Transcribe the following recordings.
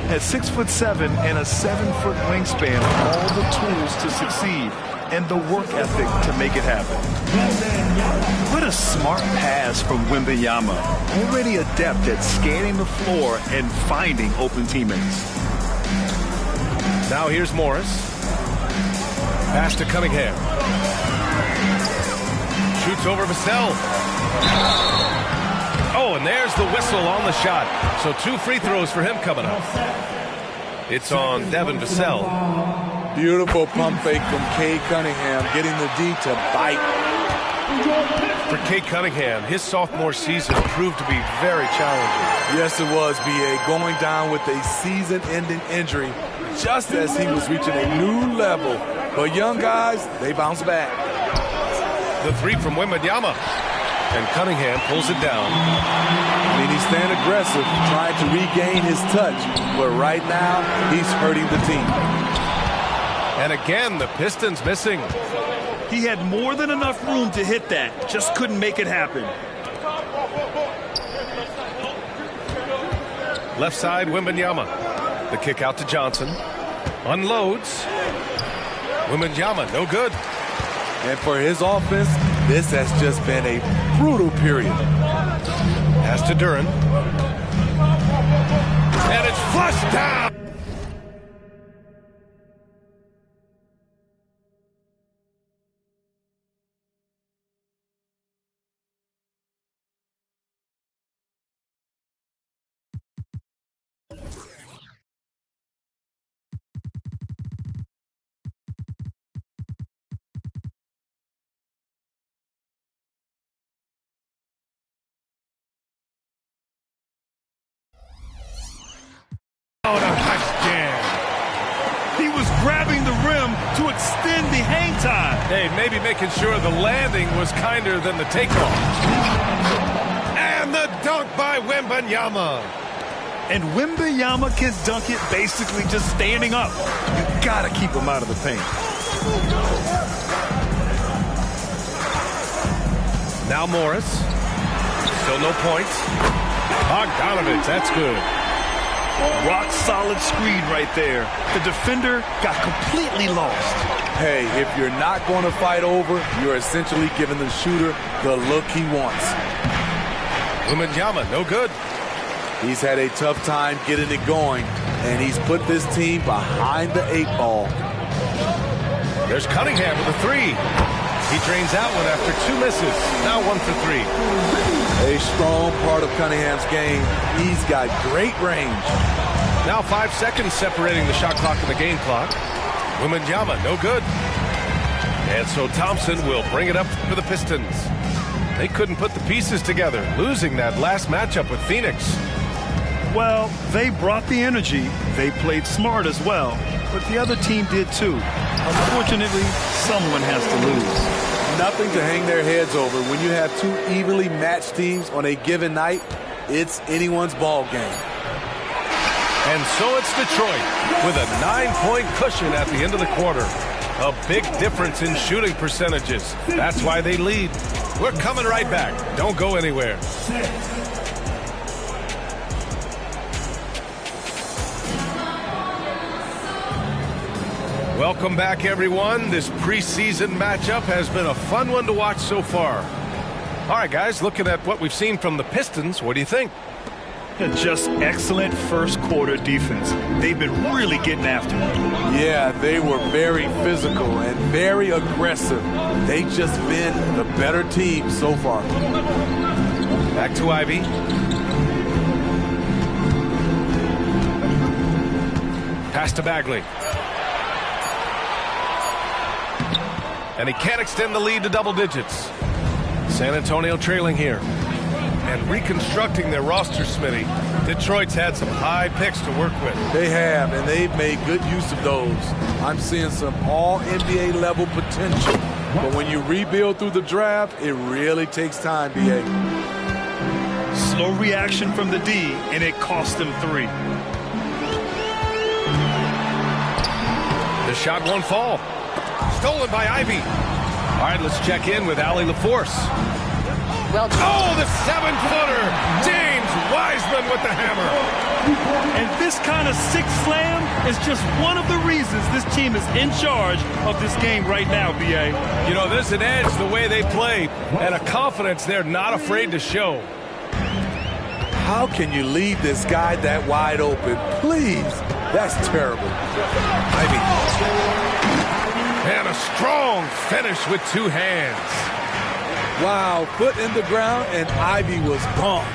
At 6'7" and a 7-foot wingspan, all the tools to succeed and the work ethic to make it happen. What a smart pass from Wembanyama, already adept at scanning the floor and finding open teammates. Now here's Morris. Pass to Cunningham. Shoots over Vassell. Oh, and there's the whistle on the shot. So 2 free throws for him coming up. It's on Devin Vassell. Beautiful pump fake from Cade Cunningham, getting the D to bite. For Cade Cunningham, his sophomore season proved to be very challenging. Yes, it was, B.A. Going down with a season-ending injury just as he was reaching a new level. But young guys, they bounce back. The 3 from Wembanyama. And Cunningham pulls it down. I mean, he's staying aggressive, trying to regain his touch. But right now, he's hurting the team. And again, the Pistons missing. He had more than enough room to hit that. Just couldn't make it happen. Left side, Wembanyama. The kick out to Johnson. Unloads. Wembanyama, no good. And for his offense, this has just been a brutal period. Pass to Duren. And it's flushed down. Oh, nice jam. He was grabbing the rim to extend the hang time. Hey, maybe making sure the landing was kinder than the takeoff. And the dunk by Wembanyama. And Wembanyama can dunk it basically just standing up. You gotta keep him out of the paint. Now Morris. Still no points. Bogdanovich, that's good. Rock solid screen right there. The defender got completely lost. Hey, if you're not going to fight over, you're essentially giving the shooter the look he wants. Wembanyama, no good. He's had a tough time getting it going, and he's put this team behind the 8 ball. There's Cunningham with a 3. He drains that one after 2 misses. Now 1 for 3. A strong part of Cunningham's game. He's got great range. Now 5 seconds separating the shot clock and the game clock. Wembanyama, no good. And so Thompson will bring it up for the Pistons. They couldn't put the pieces together, losing that last matchup with Phoenix. Well, they brought the energy. They played smart as well. But the other team did too. Unfortunately, someone has to lose. Nothing to hang their heads over. When you have 2 evenly matched teams on a given night, it's anyone's ball game. And so it's Detroit with a 9-point cushion at the end of the quarter. A big difference in shooting percentages. That's why they lead. We're coming right back. Don't go anywhere. Welcome back, everyone. This preseason matchup has been a fun one to watch so far. All right, guys, looking at what we've seen from the Pistons, what do you think? Just excellent first quarter defense. They've been really getting after it. Yeah, they were very physical and very aggressive. They've just been the better team so far. Back to Ivy. Pass to Bagley. And he can't extend the lead to double digits. San Antonio trailing here. And reconstructing their roster, Smitty. Detroit's had some high picks to work with. They have, and they've made good use of those. I'm seeing some all-NBA level potential. But when you rebuild through the draft, it really takes time, B.A. Slow reaction from the D, and it cost them 3. The shot won't fall. Stolen by Ivy. All right, let's check in with Allie LaForce. Well, oh, the 7-footer! James Wiseman with the hammer. And this kind of sick slam is just one of the reasons this team is in charge of this game right now, B.A. You know, there's an edge the way they play and a confidence they're not afraid to show. How can you leave this guy that wide open? Please. That's terrible. Ivey. And a strong finish with two hands. Wow, foot in the ground, and Ivey was gone.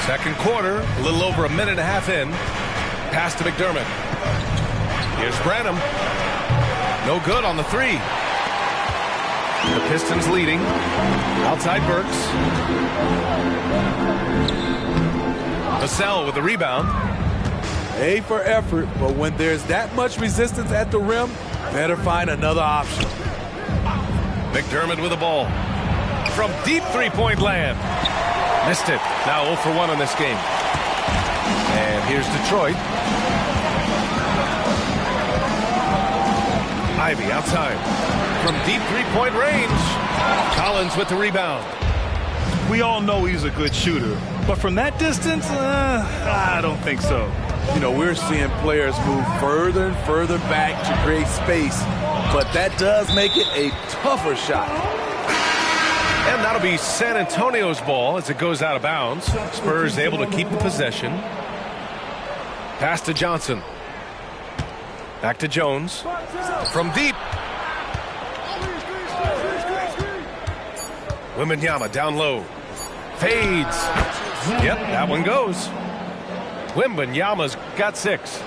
Second quarter, a little over a minute and a half in. Pass to McDermott. Here's Branham. No good on the three. The Pistons leading. Outside Burks. Vassell with the rebound. A for effort, but when there's that much resistance at the rim, better find another option. McDermott with the ball. From deep three-point land. Missed it. Now 0 for 1 in this game. And here's Detroit. Ivey outside. From deep three-point range. Collins with the rebound. We all know he's a good shooter, but from that distance, I don't think so. You know, we're seeing players move further and further back to create space, but that does make it a tougher shot. And that'll be San Antonio's ball as it goes out of bounds. Spurs able to keep the possession. Pass to Johnson. Back to Jones. From deep. Wembanyama down low. Fades. Yep, that one goes. Wembanyama's got 6.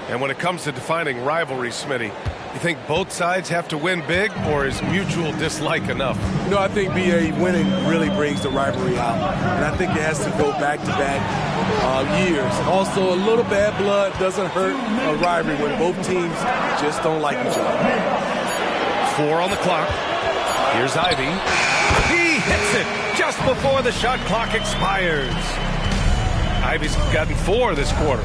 And when it comes to defining rivalry, Smitty, you think both sides have to win big, or is mutual dislike enough? You know, I think BA winning really brings the rivalry out. And I think it has to go back-to-back years. Also, a little bad blood doesn't hurt a rivalry when both teams just don't like each other. 4 on the clock. Here's Ivey. He hits it just before the shot clock expires. Ivey's gotten 4 this quarter.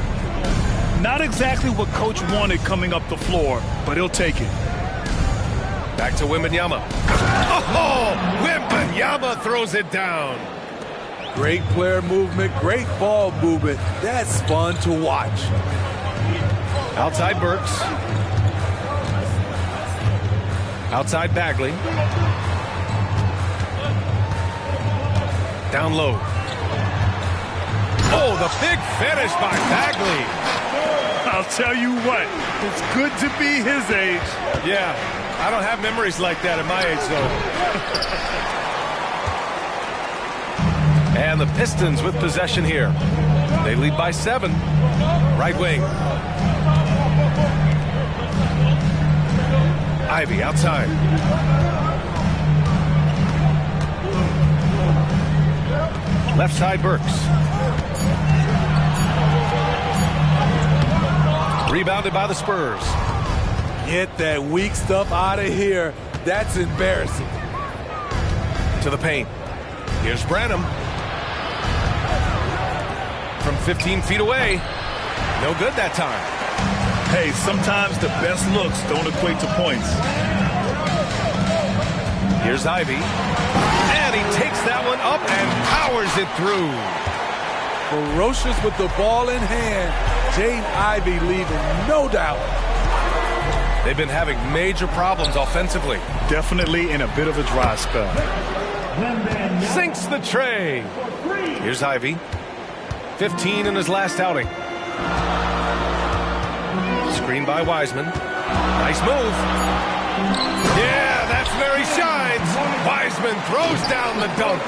Not exactly what Coach wanted coming up the floor, but he'll take it. Back to Wembanyama. Oh, Wembanyama throws it down. Great player movement, great ball movement. That's fun to watch. Outside Burks. Outside Bagley. Down low. Oh, the big finish by Bagley. I'll tell you what, it's good to be his age. Yeah, I don't have memories like that at my age, though. And the Pistons with possession here. They lead by 7. Right wing. Ivey outside. Left side Burks. Rebounded by the Spurs. Get that weak stuff out of here. That's embarrassing. To the paint. Here's Branham. From 15 feet away. No good that time. Hey, sometimes the best looks don't equate to points. Here's Ivey. And he takes that one up and powers it through. Ferocious with the ball in hand. Jaden Ivey leaving no doubt. They've been having major problems offensively. Definitely in a bit of a dry spell. Sinks the tray. Here's Ivey. 15 in his last outing. Screen by Wiseman. Nice move. Yeah, that's where he shines. Wiseman throws down the dunk.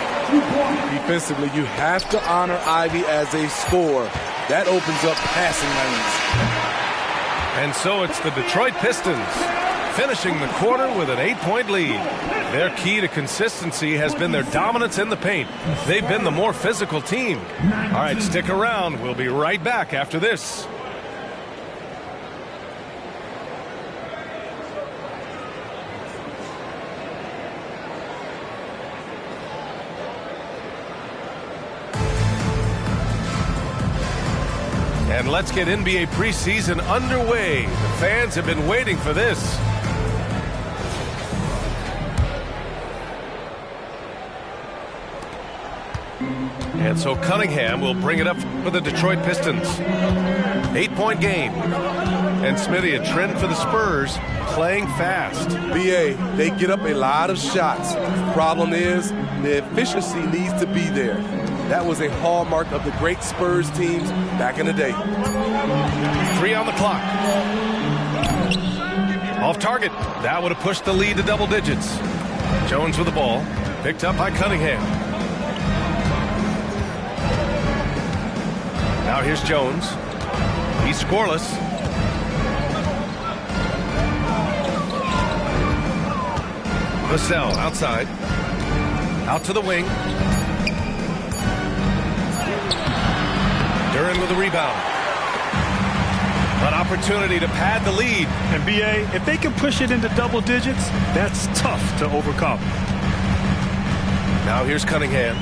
Defensively, you have to honor Ivey as a scorer. That opens up passing lanes. And so it's the Detroit Pistons finishing the quarter with an 8-point lead. Their key to consistency has been their dominance in the paint. They've been the more physical team. All right, stick around. We'll be right back after this. And let's get NBA preseason underway. The fans have been waiting for this. And so Cunningham will bring it up for the Detroit Pistons. 8-point game. And Smithy, a trend for the Spurs, playing fast. BA, they get up a lot of shots. Problem is, the efficiency needs to be there. That was a hallmark of the great Spurs teams back in the day. 3 on the clock. Off target. That would have pushed the lead to double digits. Jones with the ball. Picked up by Cunningham. Now here's Jones. He's scoreless. Vassell outside. Out to the wing. Duren with the rebound. An opportunity to pad the lead. And BA, if they can push it into double digits, that's tough to overcome. Now here's Cunningham.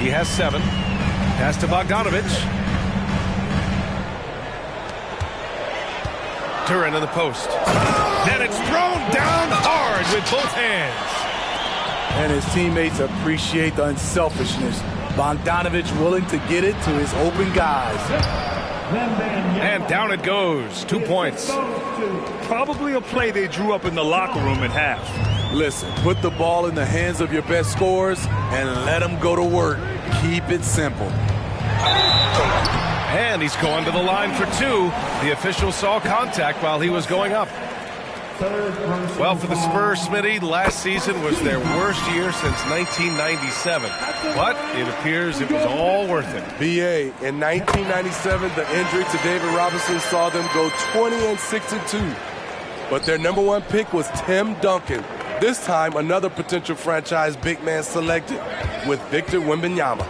He has 7. Pass to Bogdanovich. Duren in the post. And it's thrown down hard with both hands. And his teammates appreciate the unselfishness. Bogdanovich willing to get it to his open guys. And down it goes. 2 points. Probably a play they drew up in the locker room at half. Listen, put the ball in the hands of your best scorers and let them go to work. Keep it simple. And he's going to the line for 2. The official saw contact while he was going up. Well, for the Spurs, Smitty, last season was their worst year since 1997. But it appears it was all worth it. BA, in 1997, the injury to David Robinson saw them go 20-62. But their number 1 pick was Tim Duncan. This time, another potential franchise big man selected with Victor Wembanyama.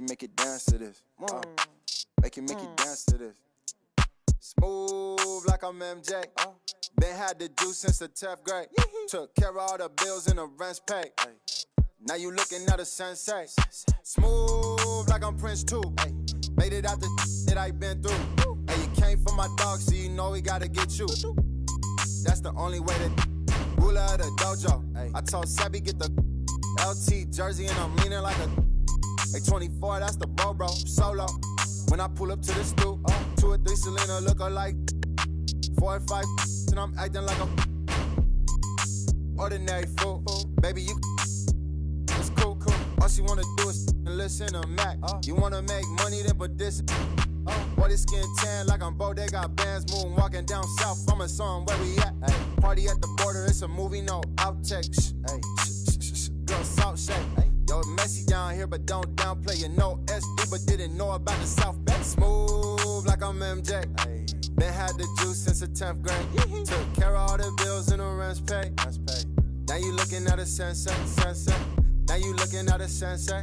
Make you dance to this. Make you dance to this. Smooth like I'm MJ. Been had the juice since the 10th grade. Took care of all the bills and the rent's paid. Now you looking at a sensei. Smooth like I'm Prince too. Made it out the that I been through. And you came for my dog, so you know we gotta get you. That's the only way to ruler of the dojo. I told Sebby get the LT jersey and I'm leaning like a 24, that's the bro, solo. When I pull up to the stoop, 2 or 3 Selena look alike. 4 or 5 and I'm acting like a ordinary fool. Baby, you it's cool. All she wanna do is listen to Mac. You wanna make money, then put this. Boy, this skin tan like I'm Bo. They got bands moving, walking down south. I'm a song where we at. Party at the border, it's a movie, no outtake. Girl, South shake. Yo, it's messy down here, but don't downplay. You know SD, but didn't know about the South Bay. Smooth like I'm MJ. Been had the juice since the 10th grade. Took care of all the bills and the rent's paid. Now you looking at a sensei. Now you looking at a sensei.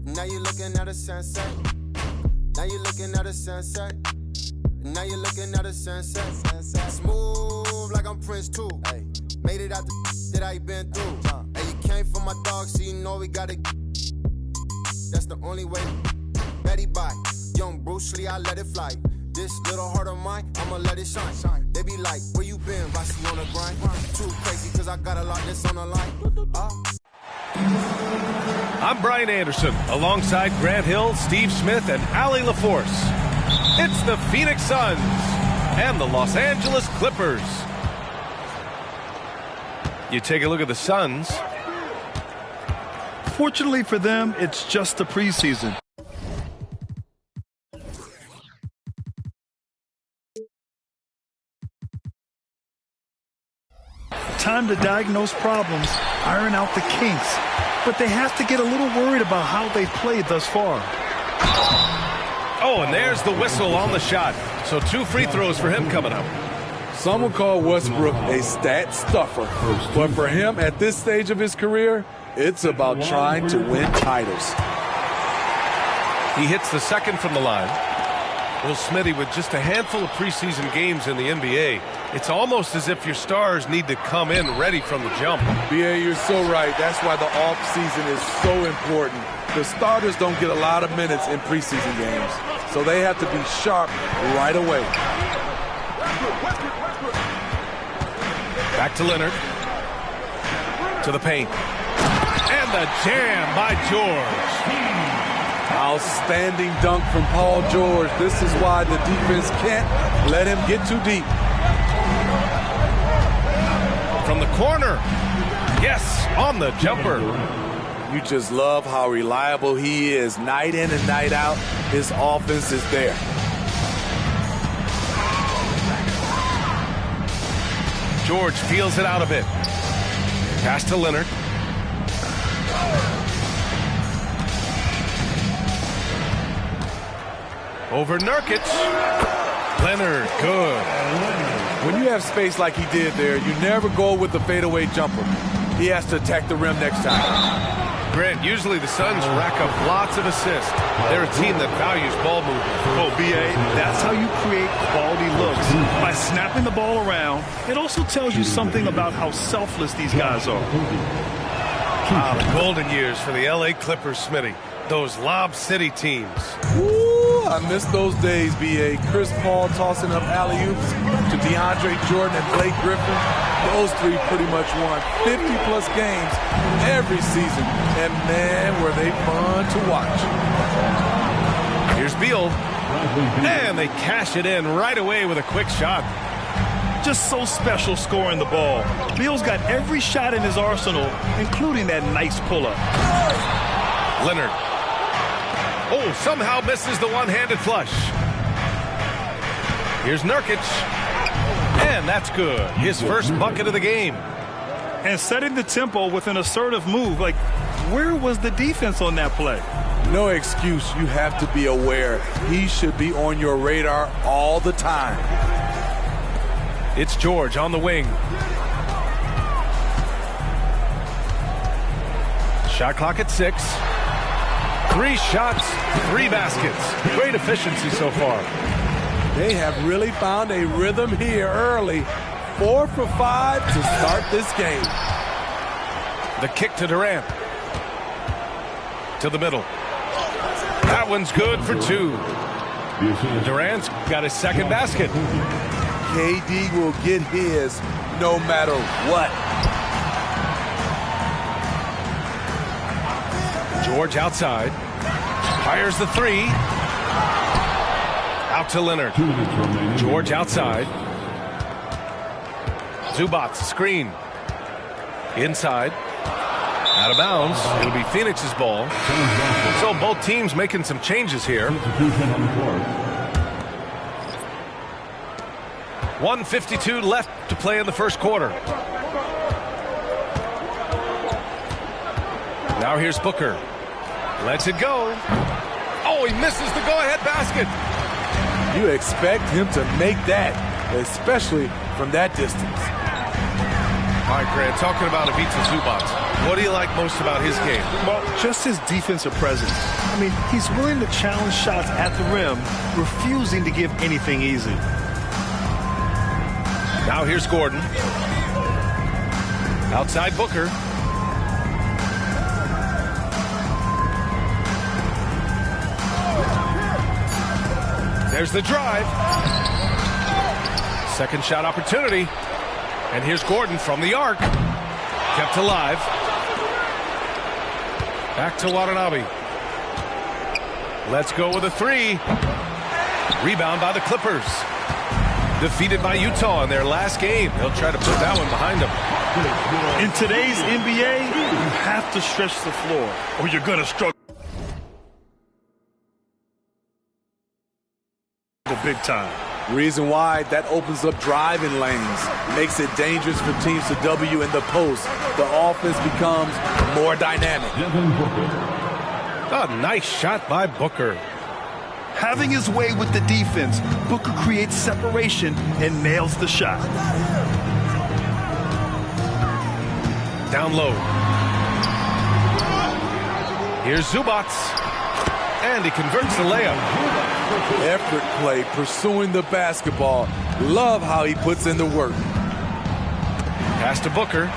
Now you looking at a sensei. Now you looking at a sensei. Now you looking at a sensei. Smooth like I'm Prince too. Made it out the that I been through. And you came for my dog, so you know we gotta. That's the only way. Betty Bye, young Bruce Lee, I let it fly. This little heart of mine, I'ma let it shine. They be like, where you been? Rusty on the grind. Too crazy, cause I got a lot this on the line. I'm Brian Anderson, alongside Grant Hill, Steve Smith, and Allie LaForce. It's the Phoenix Suns and the Los Angeles Clippers. You take a look at the Suns. Fortunately for them, it's just the preseason. Time to diagnose problems, iron out the kinks. But they have to get a little worried about how they've played thus far. Oh, and there's the whistle on the shot. So 2 free throws for him coming up. Some would call Westbrook a stat stuffer. But for him, at this stage of his career, it's about trying to win titles. He hits the second from the line. Well, Smitty, with just a handful of preseason games in the NBA, it's almost as if your stars need to come in ready from the jump. B.A., you're so right. That's why the offseason is so important. The starters don't get a lot of minutes in preseason games, so they have to be sharp right away. Back to Leonard. To the paint. And the jam by George. Outstanding dunk from Paul George. This is why the defense can't let him get too deep. From the corner. Yes, on the jumper. You just love how reliable he is. Night in and night out, his offense is there. George feels it out a bit. Pass to Leonard. Over Nurkic. Leonard, good. When you have space like he did there, you never go with the fadeaway jumper. He has to attack the rim next time. Grant, usually the Suns rack up lots of assists. They're a team that values ball movement. Oh, B.A., that's how you create quality looks. By snapping the ball around, it also tells you something about how selfless these guys are. Ah, the golden years for the L.A. Clippers, Smitty. Those Lob City teams. Ooh, I miss those days, B.A. Chris Paul tossing up alley-oops to DeAndre Jordan and Blake Griffin. Those three pretty much won 50-plus games every season. And, man, were they fun to watch. Here's Beal. And they cash it in right away with a quick shot. Just so special scoring the ball. Beal's got every shot in his arsenal, including that nice pull-up. Leonard. Oh, somehow misses the one-handed flush. Here's Nurkic. And that's good. His first bucket of the game. And setting the tempo with an assertive move. Like, where was the defense on that play? No excuse. You have to be aware. He should be on your radar all the time. It's George on the wing. Shot clock at 6. 3 shots, 3 baskets. Great efficiency so far. They have really found a rhythm here early. 4 for 5 to start this game. The kick to Durant. To the middle. That one's good for 2. Durant's got his second basket. KD will get his no matter what. George outside. Fires the 3. Out to Leonard. George outside. Zubac screen. Inside. Out of bounds. It'll be Phoenix's ball. So both teams making some changes here. 1:52 left to play in the first quarter. Now here's Booker. Lets it go. Oh, he misses the go-ahead basket. You expect him to make that, especially from that distance. All right, Grant, talking about Ivica Zubac, what do you like most about his game? Well, just his defensive presence. I mean, he's willing to challenge shots at the rim, refusing to give anything easy. Now here's Gordon. Outside Booker. There's the drive. Second shot opportunity. And here's Gordon from the arc. Kept alive. Back to Watanabe. Let's go with a 3. Rebound by the Clippers. Defeated by Utah in their last game. They'll try to put that one behind them. In today's NBA, you have to stretch the floor or you're going to struggle big time. Reason why that opens up driving lanes, makes it dangerous for teams to W in the post. The offense becomes more dynamic. A nice shot by Booker. Having his way with the defense, Booker creates separation and nails the shot. Down low. Here's Zubac. And he converts the layup. Effort play, pursuing the basketball. Love how he puts in the work. Pass to Booker.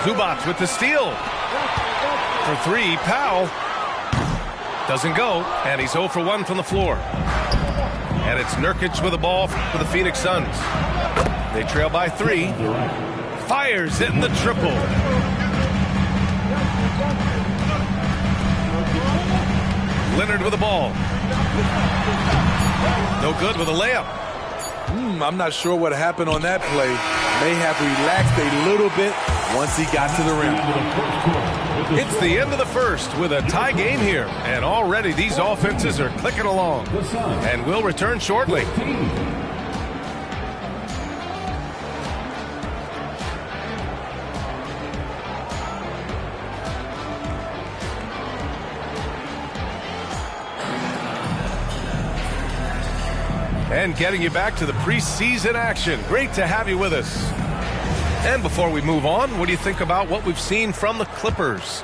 Zubac with the steal. For 3, Powell. Doesn't go, and he's 0 for 1 from the floor. And it's Nurkic with the ball for the Phoenix Suns. They trail by 3. Fires it in the triple. Leonard with the ball. No good with a layup. I'm not sure what happened on that play. May have relaxed a little bit once he got to the rim. It's the end of the first with a tie game here. And already these offenses are clicking along. And we'll return shortly. And getting you back to the preseason action. Great to have you with us. And before we move on, what do you think about what we've seen from the Clippers?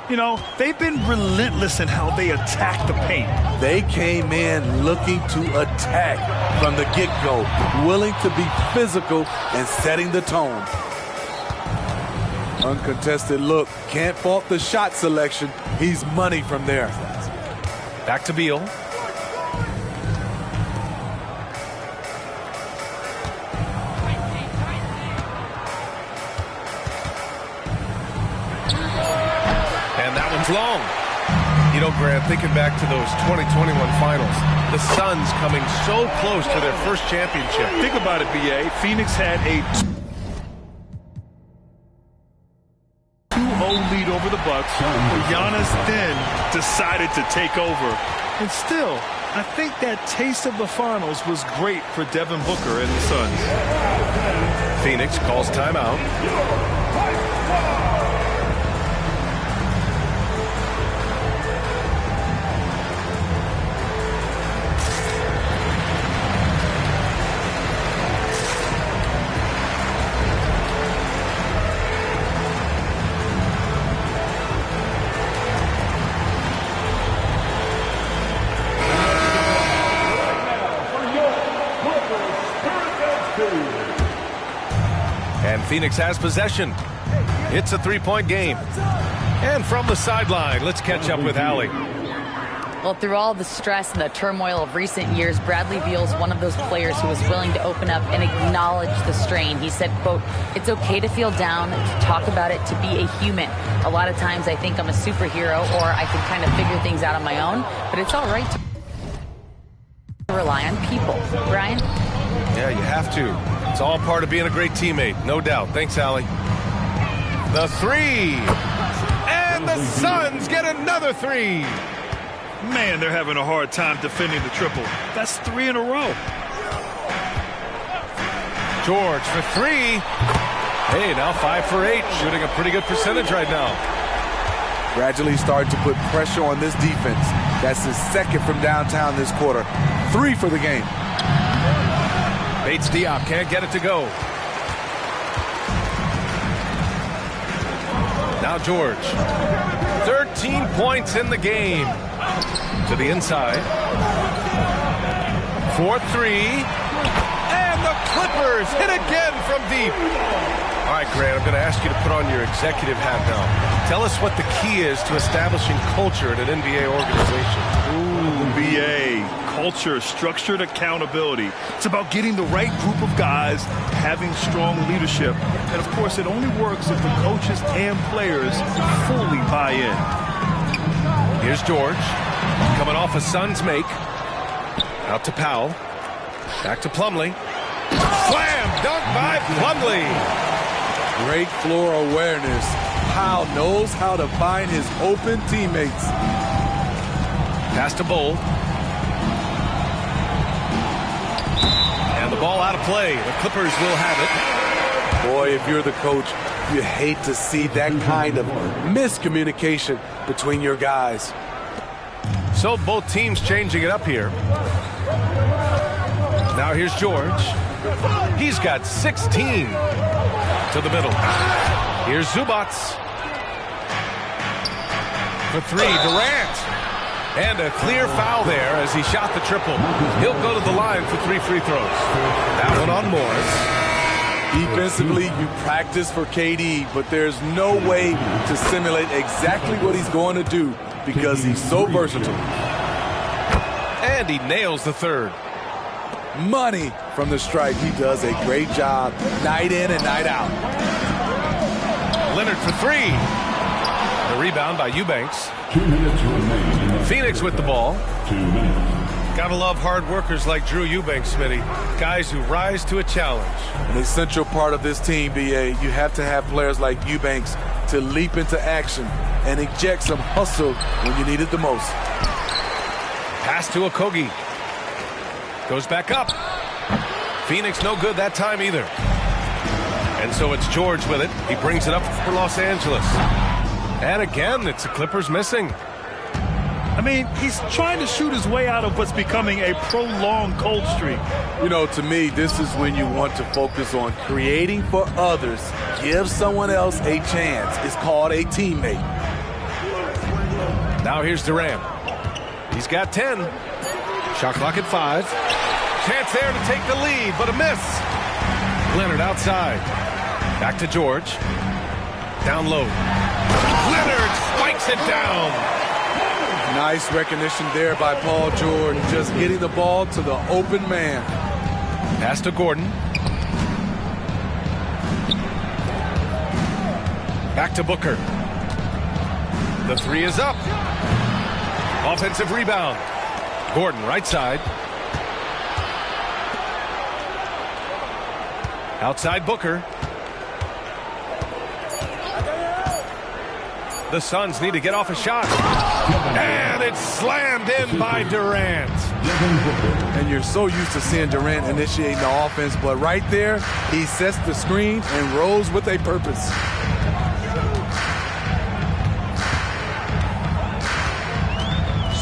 You know, they've been relentless in how they attack the paint. They came in looking to attack from the get-go, willing to be physical and setting the tone. Uncontested look. Can't fault the shot selection. He's money from there. Back to Beal. Long. You know, Grant, thinking back to those 2021 finals, the Suns coming so close to their first championship. Think about it, B.A. Phoenix had a 2-0 lead over the Bucks, where Giannis then decided to take over. And still, I think that taste of the finals was great for Devin Booker and the Suns. Phoenix calls timeout. Phoenix has possession. It's a three-point game. And from the sideline, let's catch up with Allie. Well, through all the stress and the turmoil of recent years, Bradley Beal's one of those players who was willing to open up and acknowledge the strain. He said, quote, "It's okay to feel down, to talk about it, to be a human. A lot of times I think I'm a superhero or I can kind of figure things out on my own, but it's all right to rely on people." Brian? Yeah, you have to. It's all part of being a great teammate, no doubt. Thanks, Allie. The three. And the Suns get another three. Man, they're having a hard time defending the triple. That's 3 in a row. George for three. Hey, now 5 for 8. Shooting a pretty good percentage right now. Gradually starting to put pressure on this defense. That's his second from downtown this quarter. 3 for the game. Bates Diop can't get it to go. Now George. 13 points in the game. To the inside. 4-3. And the Clippers hit again from deep. All right, Grant, I'm going to ask you to put on your executive hat now. Tell us what the key is to establishing culture in an NBA organization. Ooh, BA. Culture, structured accountability. It's about getting the right group of guys, having strong leadership. And, of course, it only works if the coaches and players fully buy in. Here's George. Coming off a Suns make. Out to Powell. Back to Plumlee. Slam dunk by Plumlee. Great floor awareness. Powell knows how to find his open teammates. Pass to Bowl. And the ball out of play. The Clippers will have it. Boy, if you're the coach, you hate to see that kind of miscommunication between your guys. So both teams changing it up here. Now here's George. He's got 16 to the middle. Here's Zubac. For three, Durant. And a clear foul there as he shot the triple. He'll go to the line for 3 free throws. That one on Morris. Defensively, you practice for KD, but there's no way to simulate exactly what he's going to do because he's so versatile. And he nails the third. Money from the stripe. He does a great job night in and night out. Leonard for three. The rebound by Eubanks. 2 minutes remaining. Phoenix with the ball. 2 minutes. Gotta love hard workers like Drew Eubanks, Smitty. Guys who rise to a challenge. An essential part of this team, BA. You have to have players like Eubanks to leap into action and inject some hustle when you need it the most. Pass to Okogie. Goes back up. Phoenix no good that time either. And so it's George with it. He brings it up for Los Angeles. And again, it's the Clippers missing. I mean, he's trying to shoot his way out of what's becoming a prolonged cold streak. You know, to me, this is when you want to focus on creating for others. Give someone else a chance. It's called a teammate. Now here's Durant. He's got 10. Shot clock at 5. Chance there to take the lead, but a miss. Leonard outside. Back to George. Down low. Leonard spikes it down. Nice recognition there by Paul George, just getting the ball to the open man. Pass to Gordon. Back to Booker. The three is up. Offensive rebound. Gordon right side. Outside Booker. The Suns need to get off a shot. And it's slammed in by Durant. And you're so used to seeing Durant initiating the offense, but right there, he sets the screen and rolls with a purpose.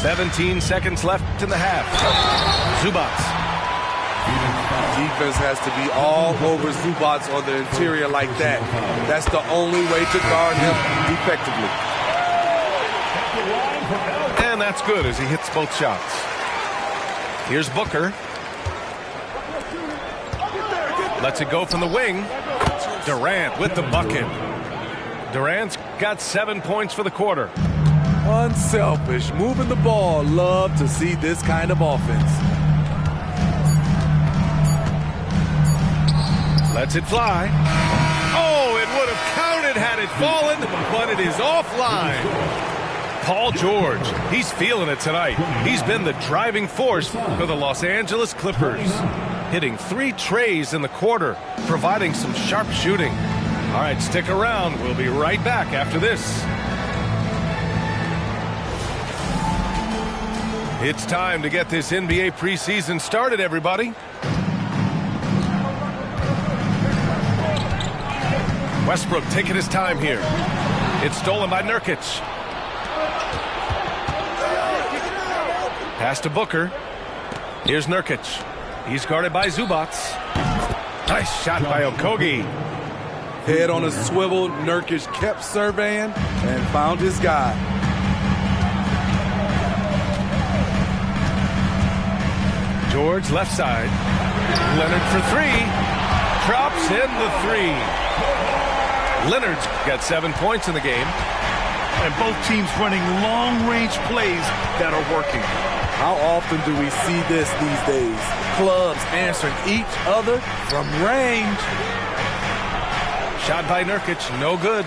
"17 seconds left in the half. Zubac. Defense has to be all over Zubac on the interior like that. That's the only way to guard him effectively. And that's good as he hits both shots. Here's Booker. Lets it go from the wing. Durant with the bucket. Durant's got 7 points for the quarter. Unselfish, moving the ball. Love to see this kind of offense. Lets it fly. Oh, it would have counted had it fallen, but it is offline. Paul George, he's feeling it tonight. He's been the driving force for the Los Angeles Clippers. Hitting 3 trays in the quarter, providing some sharp shooting. All right, stick around. We'll be right back after this. It's time to get this NBA preseason started, everybody. Westbrook taking his time here. It's stolen by Nurkic. Pass to Booker. Here's Nurkic. He's guarded by Zubac. Nice shot by Okogie. Head on a swivel, Nurkic kept surveying and found his guy. George left side. Leonard for 3. Drops in the 3. Leonard's got 7 points in the game. And both teams running long-range plays that are working. How often do we see this these days? Clubs answering each other from range. Shot by Nurkic, no good.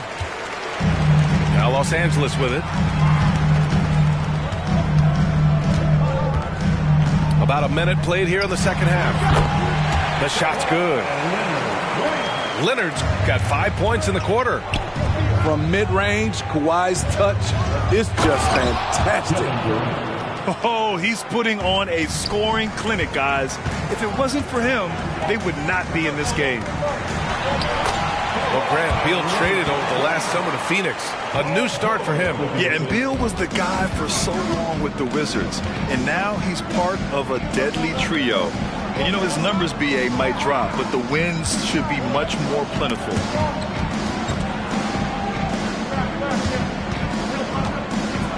Now Los Angeles with it. About a minute played here in the second half. The shot's good. Leonard's got 5 points in the quarter. From mid-range, Kawhi's touch is just fantastic. Oh, he's putting on a scoring clinic, guys. If it wasn't for him, they would not be in this game. Well, Grant, Beal traded over the last summer to Phoenix. A new start for him. Yeah, and Beal was the guy for so long with the Wizards. And now he's part of a deadly trio. And you know, his numbers, BA, might drop, but the wins should be much more plentiful.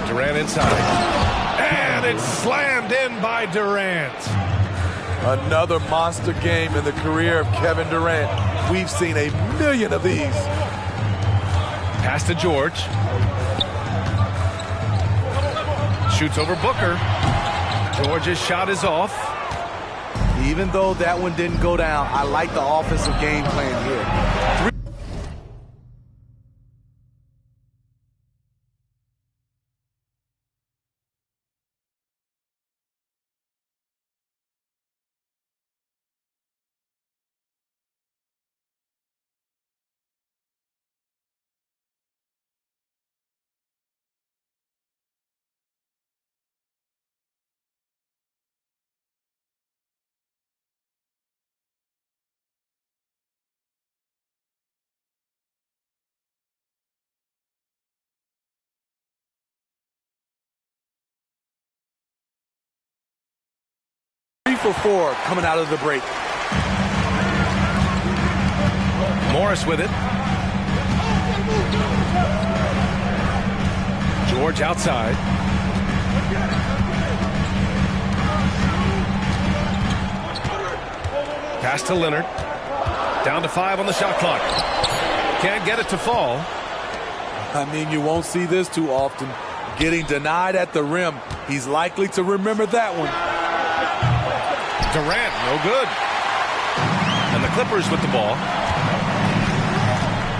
Durant inside. And it's slammed in by Durant. Another monster game in the career of Kevin Durant. We've seen a million of these. Pass to George. Shoots over Booker. George's shot is off. Even though that one didn't go down, I like the offensive game plan here. For 4 coming out of the break. Morris with it. George outside. Pass to Leonard. Down to 5 on the shot clock. Can't get it to fall. I mean, you won't see this too often. Getting denied at the rim. He's likely to remember that one. Durant, no good. And the Clippers with the ball.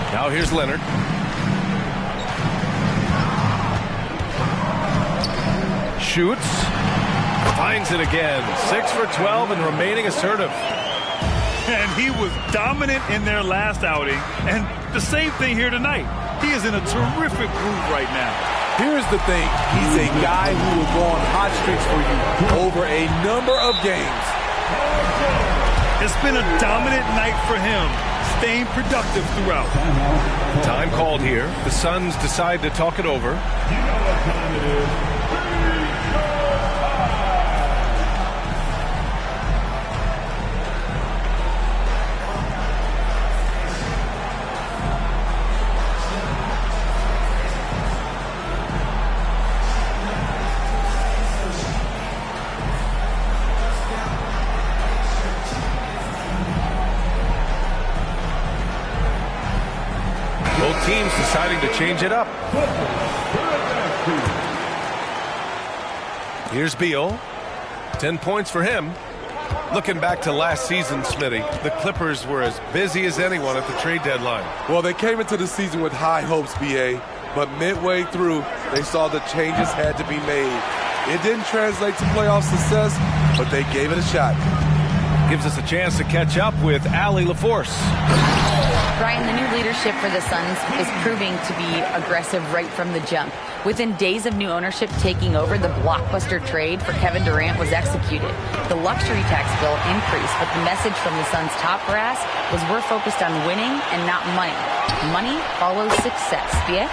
Now here's Leonard. Shoots. Finds it again. 6 for 12 and remaining assertive. And he was dominant in their last outing. And the same thing here tonight. He is in a terrific groove right now. Here's the thing. He's a guy who will go on hot streaks for you over a number of games. It's been a dominant night for him, staying productive throughout. Time called here. The Suns decide to talk it over. deciding to change it up. Here's Beal. 10 points for him. Looking back to last season, Smitty, the Clippers were as busy as anyone at the trade deadline. Well, they came into the season with high hopes, B.A., but midway through, they saw the changes had to be made. It didn't translate to playoff success, but they gave it a shot. Gives us a chance to catch up with Allie LaForce. Brian, the new leadership for the Suns is proving to be aggressive right from the jump. Within days of new ownership taking over, the blockbuster trade for Kevin Durant was executed. The luxury tax bill increased, but the message from the Suns' top brass was we're focused on winning and not money. Money follows success. Yeah?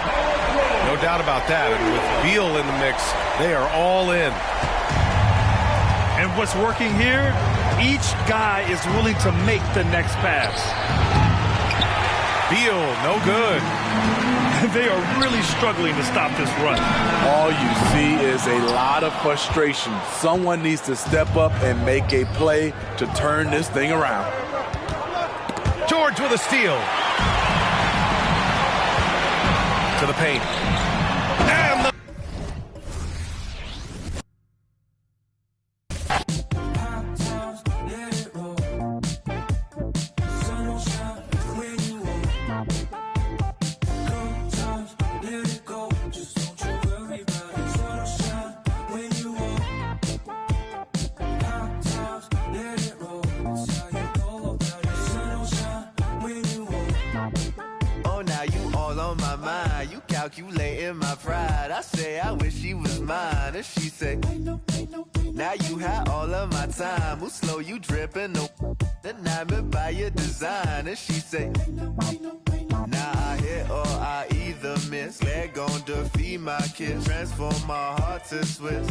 No doubt about that. And with Beal in the mix, they are all in. And what's working here? Each guy is willing to make the next pass. Beal, no good. They are really struggling to stop this run. All you see is a lot of frustration. Someone needs to step up and make a play to turn this thing around. George with a steal. To the paint. And the calculating my pride. I say I wish she was mine. And she say, now you had all of my time. Move slow, you dripping. Enamored by your design. And she say, now I hit or I either miss. Leg gon' defeat my kiss. Transform my heart to Swiss.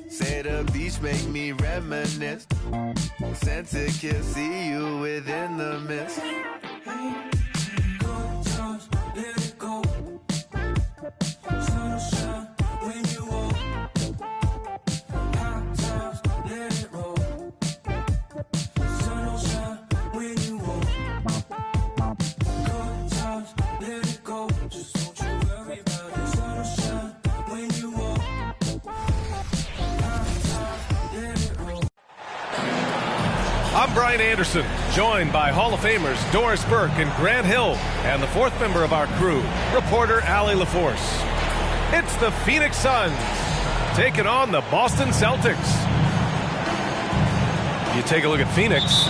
Say the beach make me reminisce. Scented kiss, see you within the mist. I'm Brian Anderson, joined by Hall of Famers Doris Burke and Grant Hill, and the fourth member of our crew, reporter Allie LaForce. It's the Phoenix Suns taking on the Boston Celtics. You take a look at Phoenix.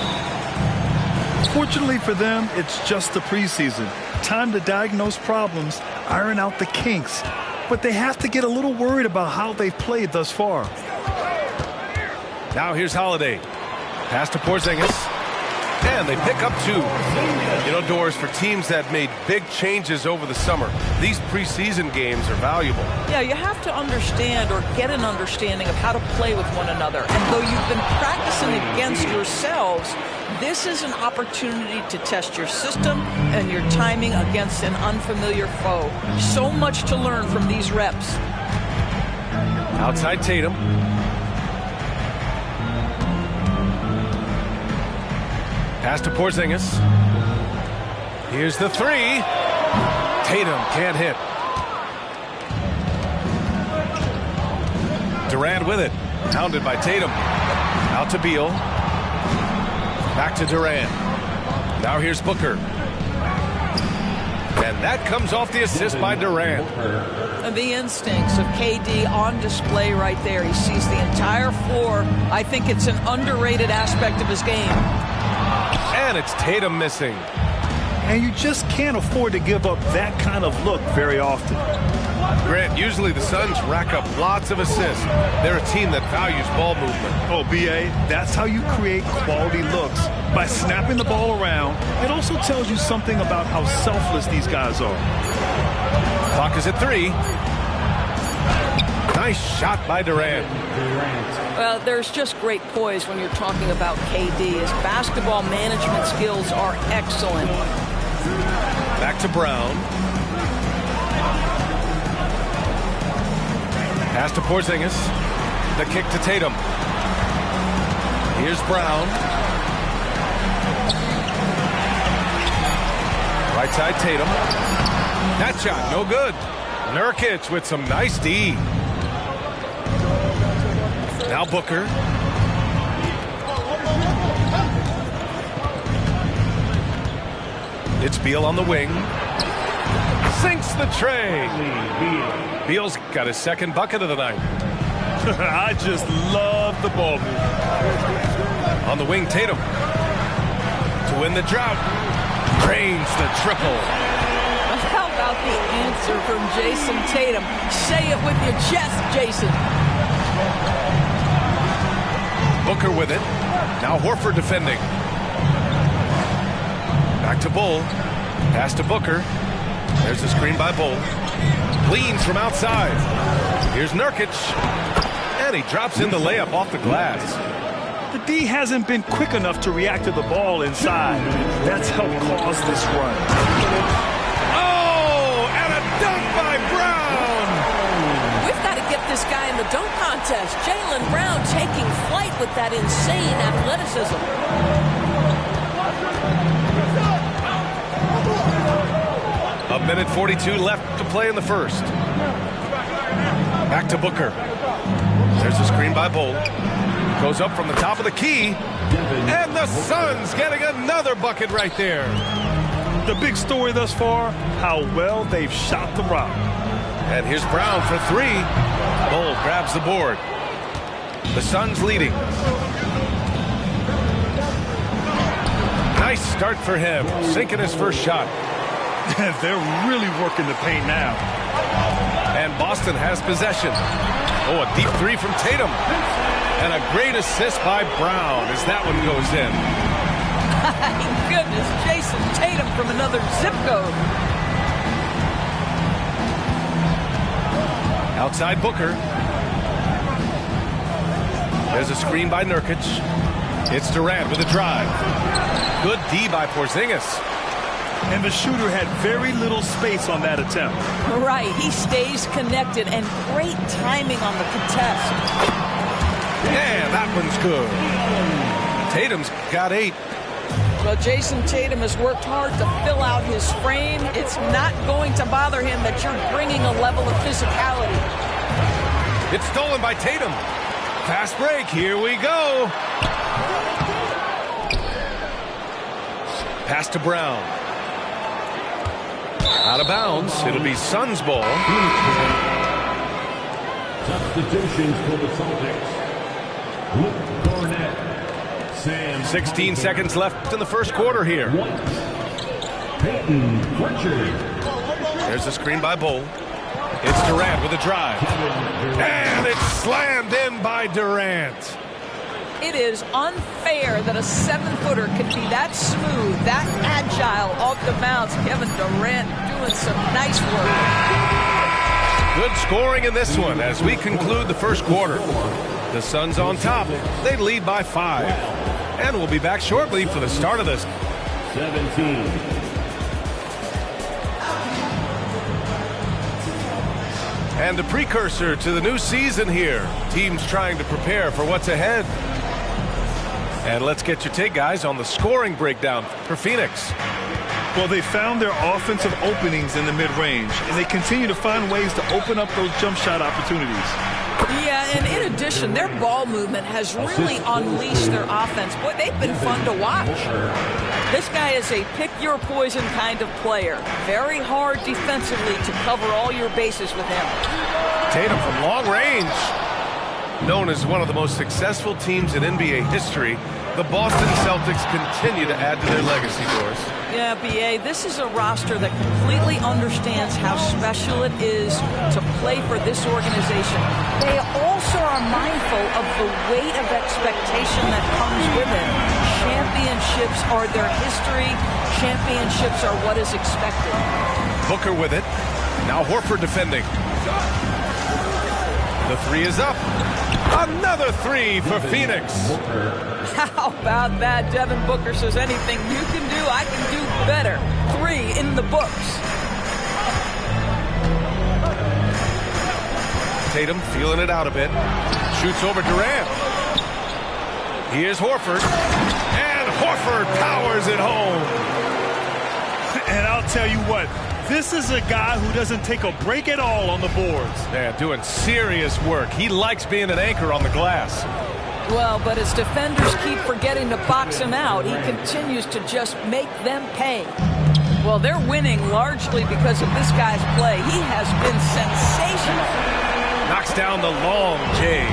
Fortunately for them, it's just the preseason. Time to diagnose problems, iron out the kinks. But they have to get a little worried about how they've played thus far. Now here's Holiday. Pass to Porzingis. And they pick up two. You know, Doris, for teams that made big changes over the summer, these preseason games are valuable. Yeah, you have to understand or get an understanding of how to play with one another. And though you've been practicing against yourselves, this is an opportunity to test your system and your timing against an unfamiliar foe. So much to learn from these reps. Outside Tatum. Pass to Porzingis. Here's the three. Tatum can't hit. Durant with it. Pounded by Tatum. Out to Beal. Back to Durant. Now here's Booker. And that comes off the assist by Durant. And the instincts of KD on display right there. He sees the entire floor. I think it's an underrated aspect of his game. And it's Tatum missing. And you just can't afford to give up that kind of look very often. Grant, usually the Suns rack up lots of assists. They're a team that values ball movement. Oh, B.A., that's how you create quality looks. By snapping the ball around, it also tells you something about how selfless these guys are. Clock is at 3. Nice shot by Durant. Well, there's just great poise when you're talking about KD. His basketball management skills are excellent. Back to Brown. Pass to Porzingis. The kick to Tatum. Here's Brown. Right side Tatum. That shot, no good. Nurkic with some nice D. Now Booker. It's Beal on the wing. Sinks the tray. Beal's got his second bucket of the night. I just love the ball move. On the wing, Tatum. To win the drought. Drains the triple. How about the answer from Jason Tatum? Say it with your chest, Jason. Booker with it. Now Horford defending. Back to Bull. Pass to Booker. There's the screen by Bull. Leans from outside. Here's Nurkic. And he drops in the layup off the glass. The D hasn't been quick enough to react to the ball inside. That's helped cause this run. Oh, and a dunk by Brown. We've got to get this guy in the dunk contest. Jaylen Brown taking flight with that insane athleticism. A minute 42 left to play in the first. Back to Booker. There's a screen by Bull. Goes up from the top of the key. And the Suns getting another bucket right there. The big story thus far, how well they've shot the rock. And here's Brown for three. Bull grabs the board. The Suns leading. Nice start for him. Sinking his first shot. They're really working the paint now. And Boston has possession. Oh, a deep three from Tatum. And a great assist by Brown as that one goes in. My goodness, Jason Tatum from another zip code. Outside Booker. There's a screen by Nurkic. It's Durant with a drive. Good D by Porzingis. And the shooter had very little space on that attempt. Right, he stays connected and great timing on the contest. Yeah, that one's good. Tatum's got 8. Well, Jason Tatum has worked hard to fill out his frame. It's not going to bother him that you're bringing a level of physicality. It's stolen by Tatum. Fast break, here we go. Pass to Brown. Out of bounds. It'll be Suns ball. Substitutions for the Celtics. Luke Garnett. Sam 16 seconds left in the first quarter here. Peyton Pritchard. There's a screen by Bull. It's Durant with a drive. And it's slammed in by Durant. It is unfair that a 7-footer can be that smooth, that agile off the bounce. Kevin Durant doing some nice work. Good scoring in this one as we conclude the first quarter. The Suns on top. They lead by 5. And we'll be back shortly for the start of this. 17. And a precursor to the new season here. Teams trying to prepare for what's ahead. And let's get your take, guys, on the scoring breakdown for Phoenix. Well, they found their offensive openings in the mid-range, and they continue to find ways to open up those jump shot opportunities. Yeah, and in addition, their ball movement has really unleashed their offense. Boy, they've been fun to watch. This guy is a pick-your-poison kind of player. Very hard defensively to cover all your bases with him. Tatum from long range. Known as one of the most successful teams in NBA history, the Boston Celtics continue to add to their legacy, Doris. Yeah, B.A., this is a roster that completely understands how special it is to play for this organization. They also are mindful of the weight of expectation that comes with it. Championships are their history. Championships are what is expected. Booker with it. Now Horford defending. The three is up. Another three for Phoenix. How about that? Devin Booker says anything you can do, I can do better. 3 in the books. Tatum feeling it out a bit. Shoots over Durant. Here's Horford. And Horford powers it home. And I'll tell you what, This is a guy who doesn't take a break at all on the boards. Yeah, doing serious work. He likes being an anchor on the glass. Well, but as defenders keep forgetting to box him out, he continues to just make them pay. Well, they're winning largely because of this guy's play. He has been sensational. Knocks down the long J.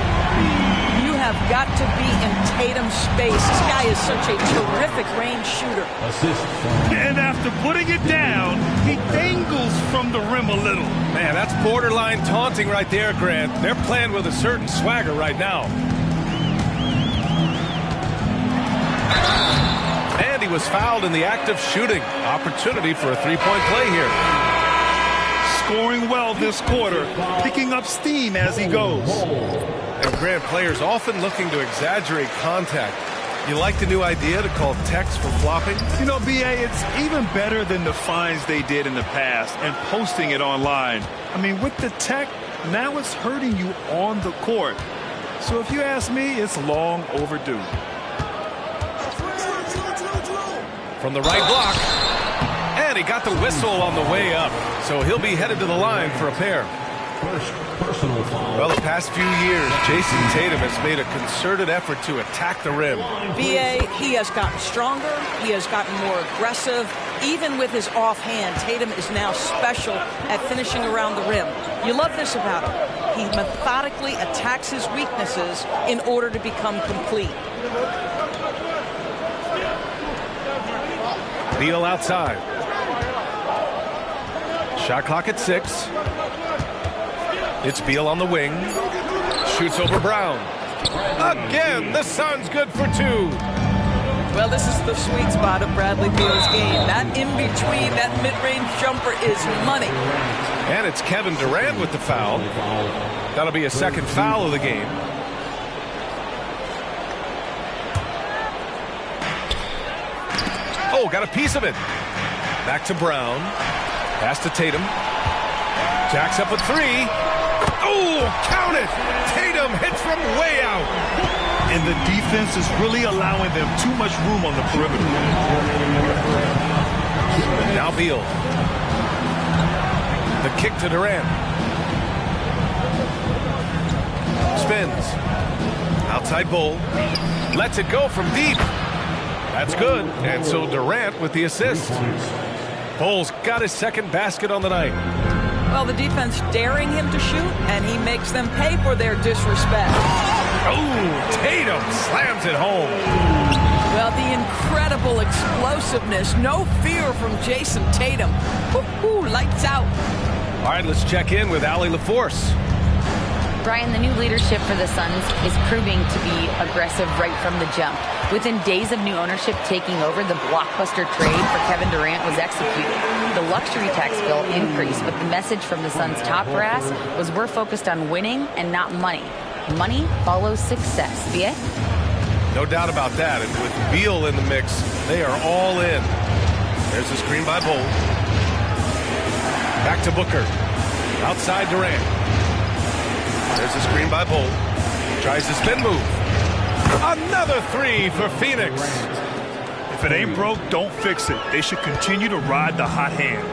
You have got to be in Tatum's space. This guy is such a terrific range shooter. Assist. And after putting it down, he dangles from the rim a little. Man, that's borderline taunting right there, Grant. They're playing with a certain swagger right now. And he was fouled in the act of shooting. Opportunity for a three-point play here. Scoring well this quarter, picking up steam as he goes. And Grant, players often looking to exaggerate contact. You like the new idea to call techs for flopping? You know, B.A., it's even better than the fines they did in the past and posting it online. I mean, with the tech, now it's hurting you on the court. So if you ask me, it's long overdue. From the right block. And he got the whistle on the way up. So he'll be headed to the line for a pair. First personal foul. Well, the past few years, Jason Tatum has made a concerted effort to attack the rim. B.A., he has gotten stronger. He has gotten more aggressive. Even with his offhand, Tatum is now special at finishing around the rim. You love this about him. He methodically attacks his weaknesses in order to become complete. Beal outside. Shot clock at 6. It's Beal on the wing. Shoots over Brown. Again, the Suns good for 2. Well, this is the sweet spot of Bradley Beal's game. That in-between, that mid-range jumper is money. And it's Kevin Durant with the foul. That'll be a second foul of the game. Oh, got a piece of it. Back to Brown. Pass to Tatum. Jacks up a 3. Oh, count it! Tatum hits from way out. And the defense is really allowing them too much room on the perimeter. Now Beal. The kick to Durant. Spins. Outside Bull. Lets it go from deep. That's good. And so Durant with the assist. Bull's got his second basket on the night. Well, the defense daring him to shoot, and he makes them pay for their disrespect. Oh, Tatum slams it home. Well, the incredible explosiveness, no fear from Jason Tatum. Woo-hoo, lights out. All right, let's check in with Allie LaForce. Brian, the new leadership for the Suns is proving to be aggressive right from the jump. Within days of new ownership taking over, the blockbuster trade for Kevin Durant was executed. The luxury tax bill increased, but the message from the Suns' top brass was we're focused on winning and not money. Money follows success. BA? No doubt about that. And with Beal in the mix, they are all in. There's the screen by Bull. Back to Booker. Outside Durant. There's the screen by Bull. Tries the spin move. Another 3 for Phoenix. If it ain't broke, don't fix it. They should continue to ride the hot hand.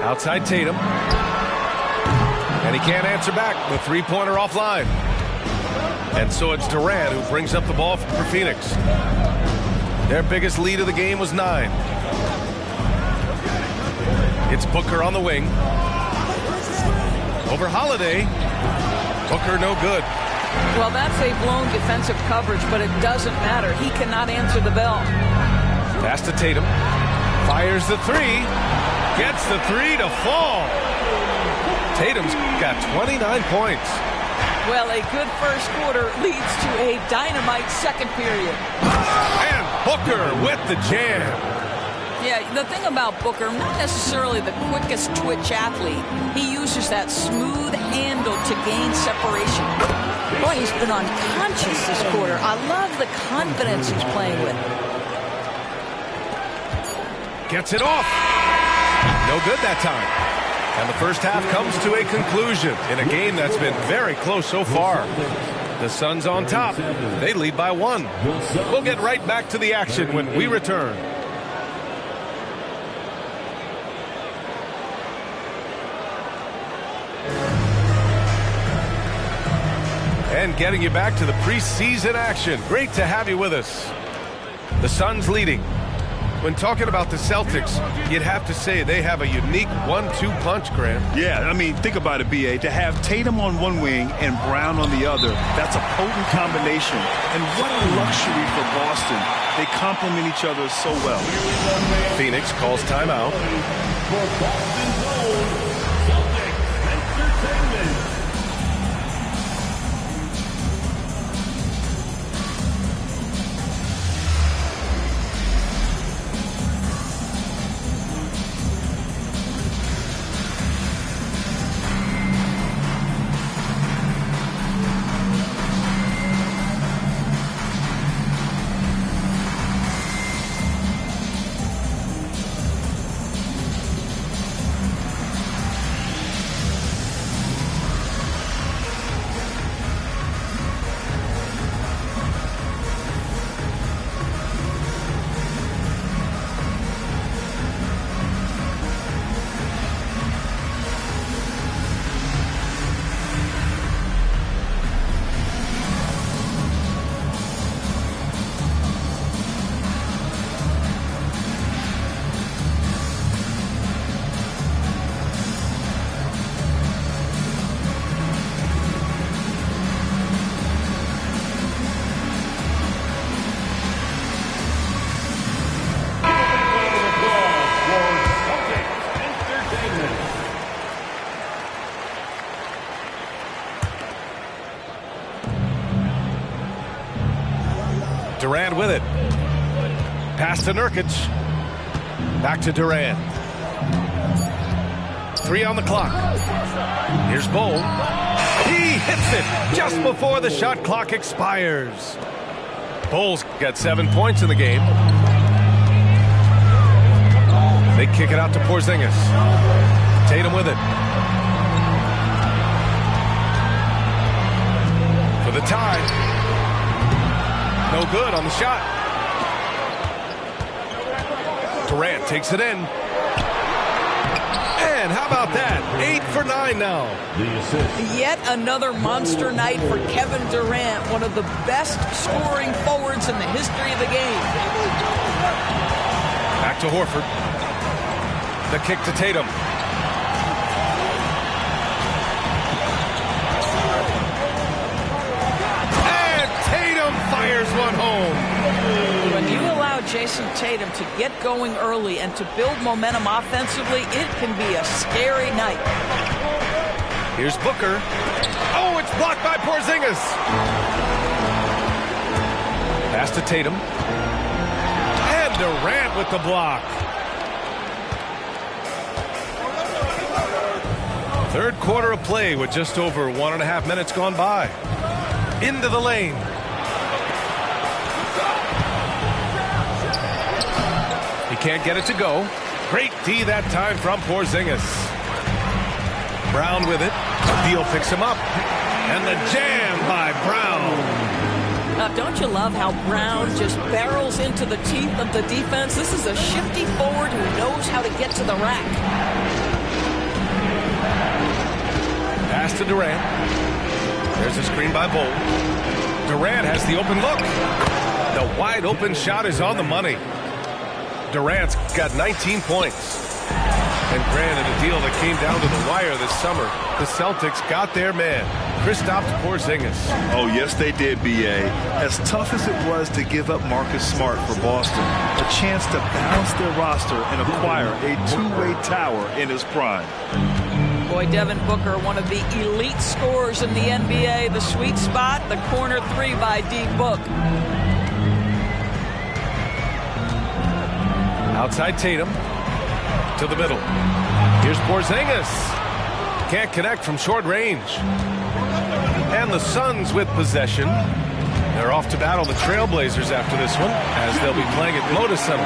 Outside Tatum. And he can't answer back. The three-pointer offline. And so it's Durant who brings up the ball for Phoenix. Their biggest lead of the game was 9. It's Booker on the wing. Over Holiday. Booker no good. Well, that's a blown defensive coverage, but it doesn't matter. He cannot answer the bell. Pass to Tatum. Fires the 3. Gets the 3 to fall. Tatum's got 29 points. Well, a good first quarter leads to a dynamite second period. And Booker with the jam. Yeah, the thing about Booker, not necessarily the quickest twitch athlete. He uses that smooth handle to gain separation. Boy, he's been unconscious this quarter. I love the confidence he's playing with. Gets it off. No good that time. And the first half comes to a conclusion in a game that's been very close so far. The Suns on top. They lead by 1. We'll get right back to the action when we return. And getting you back to the preseason action. Great to have you with us. The Suns leading. When talking about the Celtics, you'd have to say they have a unique 1-2 punch, Grant. Yeah, I mean, think about it, B.A. To have Tatum on one wing and Brown on the other, that's a potent combination. And what a luxury for Boston. They complement each other so well. Phoenix calls timeout. For Boston's own Celtics Entertainment. Durant with it. Pass to Nurkic. Back to Durant. 3 on the clock. Here's Bol. He hits it just before the shot clock expires. Bol's got 7 points in the game. They kick it out to Porzingis. Tatum with it. For the tie. No good on the shot. Durant takes it in. And how about that? 8 for 9 now. The assist. Yet another monster night for Kevin Durant, one of the best scoring forwards in the history of the game. Back to Horford. The kick to Tatum. And Tatum fires one home. When you allow Jason Tatum to get going early and to build momentum offensively, it can be a scary night. Here's Booker. Oh, it's blocked by Porzingis. Pass to Tatum. And Durant with the block. Third quarter of play with just over 1.5 minutes gone by. Into the lane. He can't get it to go. Great D that time from Porzingis. Brown with it. Beal picks him up. And the jam by Brown. Now, don't you love how Brown just barrels into the teeth of the defense? This is a shifty forward who knows how to get to the rack. Pass to Durant. There's a screen by Bol. Durant has the open look. The wide open shot is on the money. Durant's got 19 points. And granted, a deal that came down to the wire this summer. The Celtics got their man, Kristaps Porzingis. Oh, yes, they did, B.A. As tough as it was to give up Marcus Smart for Boston, a chance to balance their roster and acquire a two-way tower in his prime. Boy, Devin Booker, one of the elite scorers in the NBA. The sweet spot, the corner three by D. Book. Outside Tatum. To the middle. Here's Porzingis. Can't connect from short range. And the Suns with possession. They're off to battle the Trailblazers after this one, as they'll be playing at Moda Center.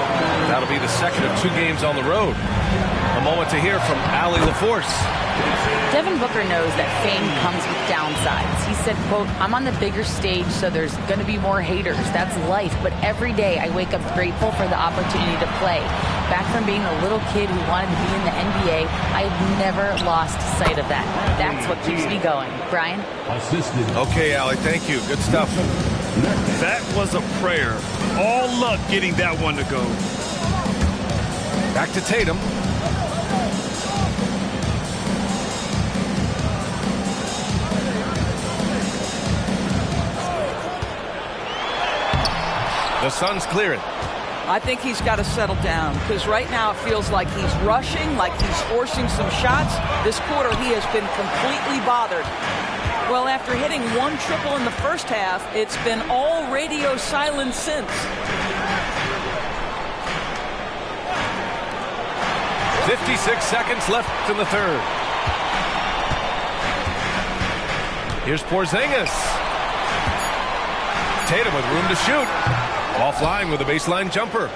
That'll be the second of 2 games on the road. A moment to hear from Allie LaForce. Devin Booker knows that fame comes with downsides. He said, quote, "I'm on the bigger stage, so there's going to be more haters. That's life. But every day I wake up grateful for the opportunity to play. Back from being a little kid who wanted to be in the NBA, I've never lost sight of that. That's what keeps me going. Brian? Okay, Allie, thank you. Good stuff. That was a prayer. All luck getting that one to go. Back to Tatum. The Suns clear it. I think he's got to settle down because right now it feels like he's rushing, like he's forcing some shots. This quarter he has been completely bothered. Well, after hitting one triple in the first half, it's been all radio silence since. 56 seconds left in the third. Here's Porzingis. Tatum with room to shoot. Offline with a baseline jumper.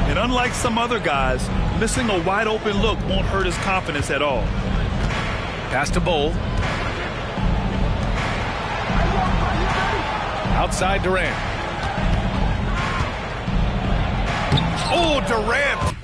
And unlike some other guys, missing a wide open look won't hurt his confidence at all. Pass to Bol. Outside Durant. Oh, Durant!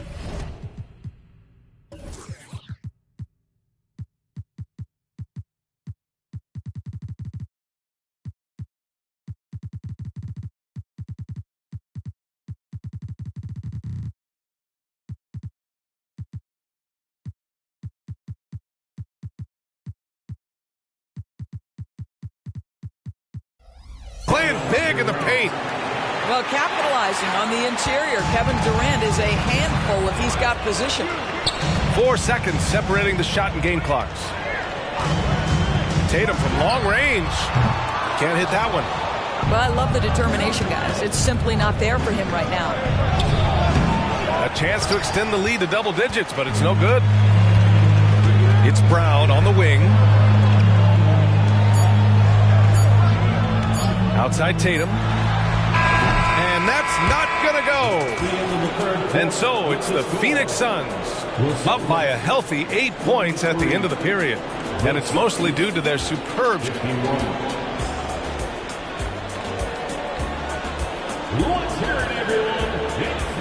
Playing big in the paint. Well, capitalizing on the interior, Kevin Durant is a handful if he's got position. 4 seconds separating the shot and game clocks. Tatum from long range. Can't hit that one. But I love the determination, guys. It's simply not there for him right now. A chance to extend the lead to double digits, but it's no good. It's Brown on the wing. Outside Tatum. And that's not going to go. And so it's the Phoenix Suns up by a healthy 8 points at the end of the period. And it's mostly due to their superb.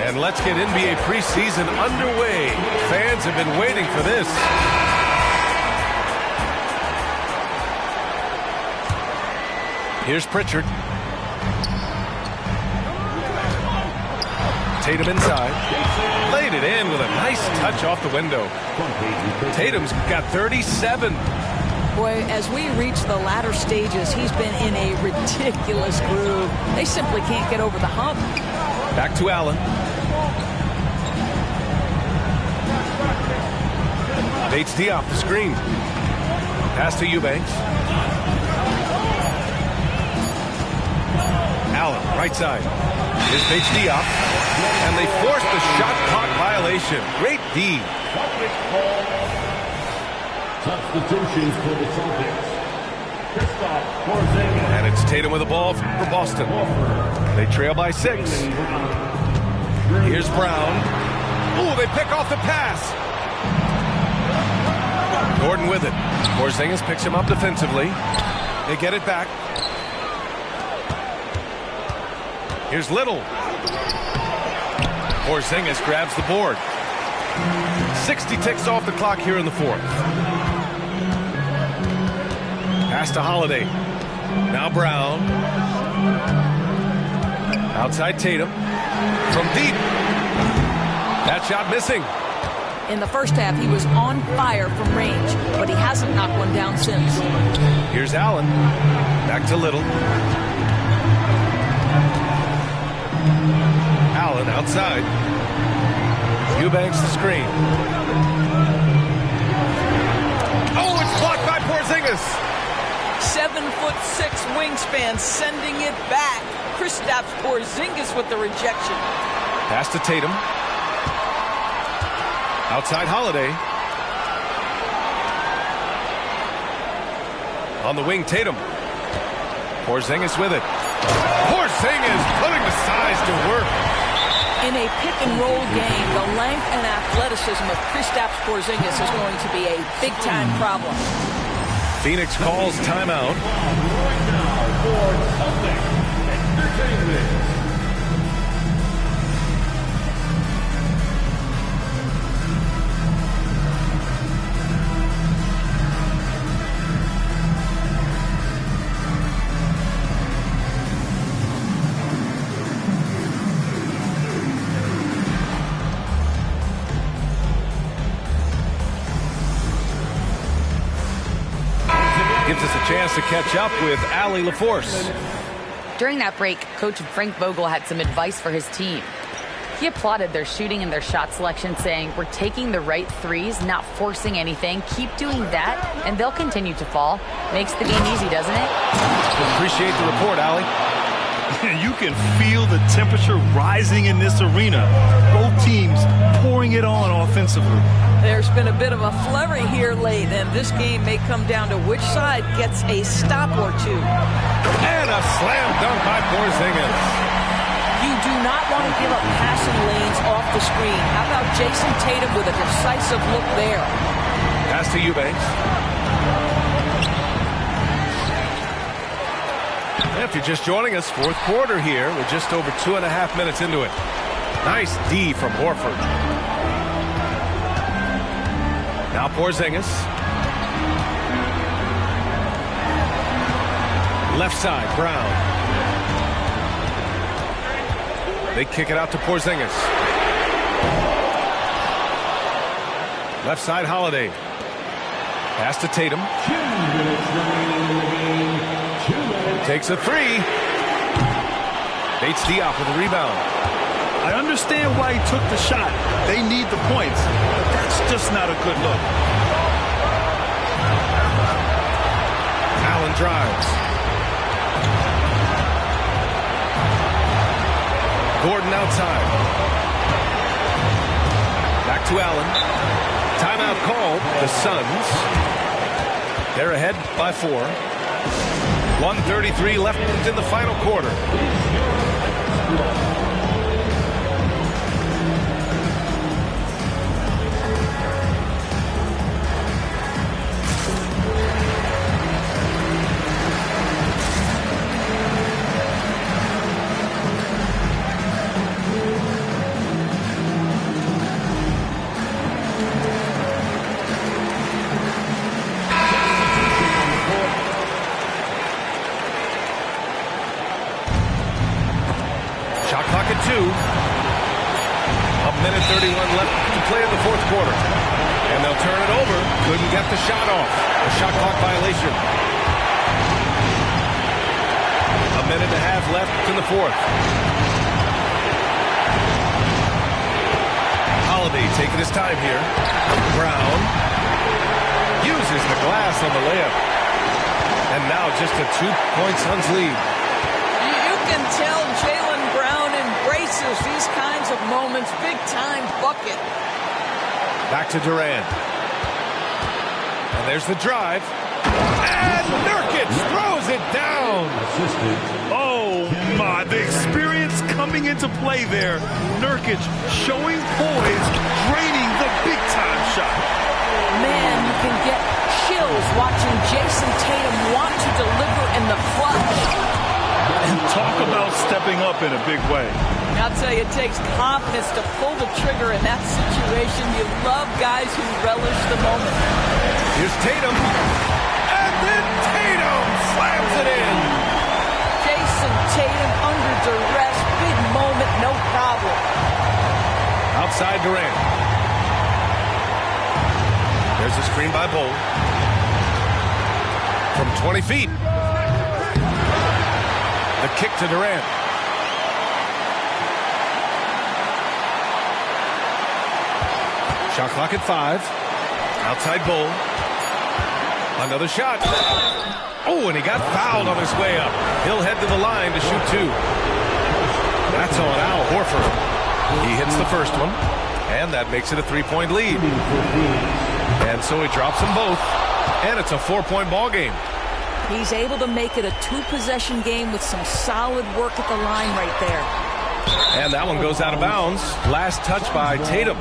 And let's get NBA preseason underway. Fans have been waiting for this. Here's Pritchard. Tatum inside. Laid it in with a nice touch off the window. Tatum's got 37. Boy, as we reach the latter stages, he's been in a ridiculous groove. They simply can't get over the hump. Back to Allen. Bates Diop the screen. Pass to Eubanks. Allen, right side. Here's Bates Diop. And they force the shot clock violation. Great D. Substitutions for the Celtics. Kristaps Porzingis. And it's Tatum with the ball for Boston. They trail by 6. Here's Brown. Oh, they pick off the pass. Gordon with it. Porzingis picks him up defensively. They get it back. Here's Little. Porzingis grabs the board. 60 ticks off the clock here in the fourth. Pass to Holiday. Now Brown. Outside Tatum. From deep. That shot missing. In the first half, he was on fire from range, but he hasn't knocked one down since. Here's Allen. Back to Little. Allen outside. Eubanks the screen. Oh, it's blocked by Porzingis. 7'6" wingspan, sending it back. Kristaps Porzingis with the rejection. Pass to Tatum. Outside Holiday. On the wing, Tatum. Porzingis with it. Porzingis putting the size to work. In a pick-and-roll game, the length and athleticism of Kristaps Porzingis is going to be a big-time problem. Phoenix calls timeout. Right now for Celtics Entertainment. Gives us a chance to catch up with Allie LaForce. During that break, Coach Frank Vogel had some advice for his team. He applauded their shooting and their shot selection, saying, "We're taking the right threes, not forcing anything. Keep doing that, and they'll continue to fall." Makes the game easy, doesn't it? Appreciate the report, Allie. You can feel the temperature rising in this arena. Both teams pouring it on offensively. There's been a bit of a flurry here late, and this game may come down to which side gets a stop or two. And a slam dunk by Porzingis. You do not want to give up passing lanes off the screen. How about Jason Tatum with a decisive look there? Pass to Eubanks. If you're just joining us, fourth quarter here. We're just over 2.5 minutes into it. Nice D from Horford. Now Porzingis. Left side, Brown. They kick it out to Porzingis. Left side, Holiday. Pass to Tatum. 2 minutes remaining in the game. 2 minutes. Takes a three. Bates Diop with a rebound. I understand why he took the shot. They need the points, but that's just not a good look. Allen drives. Gordon outside. Back to Allen. Timeout called. The Suns. They're ahead by 4. 1:33 left in the final quarter. The shot off. A shot clock violation. A minute and a half left in the fourth. Holiday taking his time here. Brown uses the glass on the layup. And now just a 2-point Suns lead. You can tell Jaylen Brown embraces these kinds of moments. Big time bucket. Back to Durant. And there's the drive. And Nurkic throws it down. Oh, my. The experience coming into play there. Nurkic showing poise, draining the big-time shot. Man, you can get chills watching Jason Tatum want to deliver in the clutch. And talk about stepping up in a big way. I'll tell you, it takes confidence to pull the trigger in that situation. You love guys who relish the moment. Here's Tatum. And then Tatum slams it in. Jason Tatum under duress. Big moment, no problem. Outside Durant. There's a screen by Bol. From 20 feet. The kick to Durant. Shot clock at 5. Outside Bol. Another shot. Oh, and he got fouled on his way up. He'll head to the line to shoot 2. That's on Al Horford. He hits the first one, and that makes it a 3-point lead. And so he drops them both, and it's a 4-point ball game. He's able to make it a 2-possession game with some solid work at the line right there. And that one goes out of bounds. Last touch by Tatum.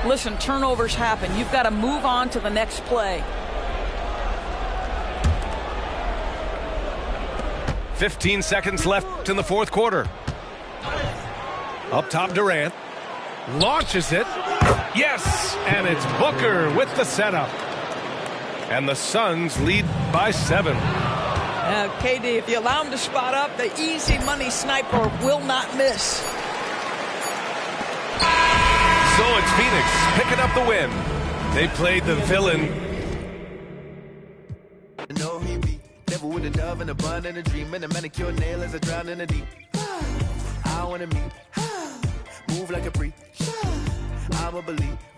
Listen, turnovers happen. You've got to move on to the next play. 15 seconds left in the fourth quarter. Up top, Durant. Launches it. Yes! And it's Booker with the setup. And the Suns lead by 7. KD, if you allow him to spot up, the easy money sniper will not miss. So it's Phoenix picking up the win. They played the villain. No over with a dove and a bun and a dream and a manicure nail as I drown in the deep. I wanna meet, move like a freak. I'ma believe.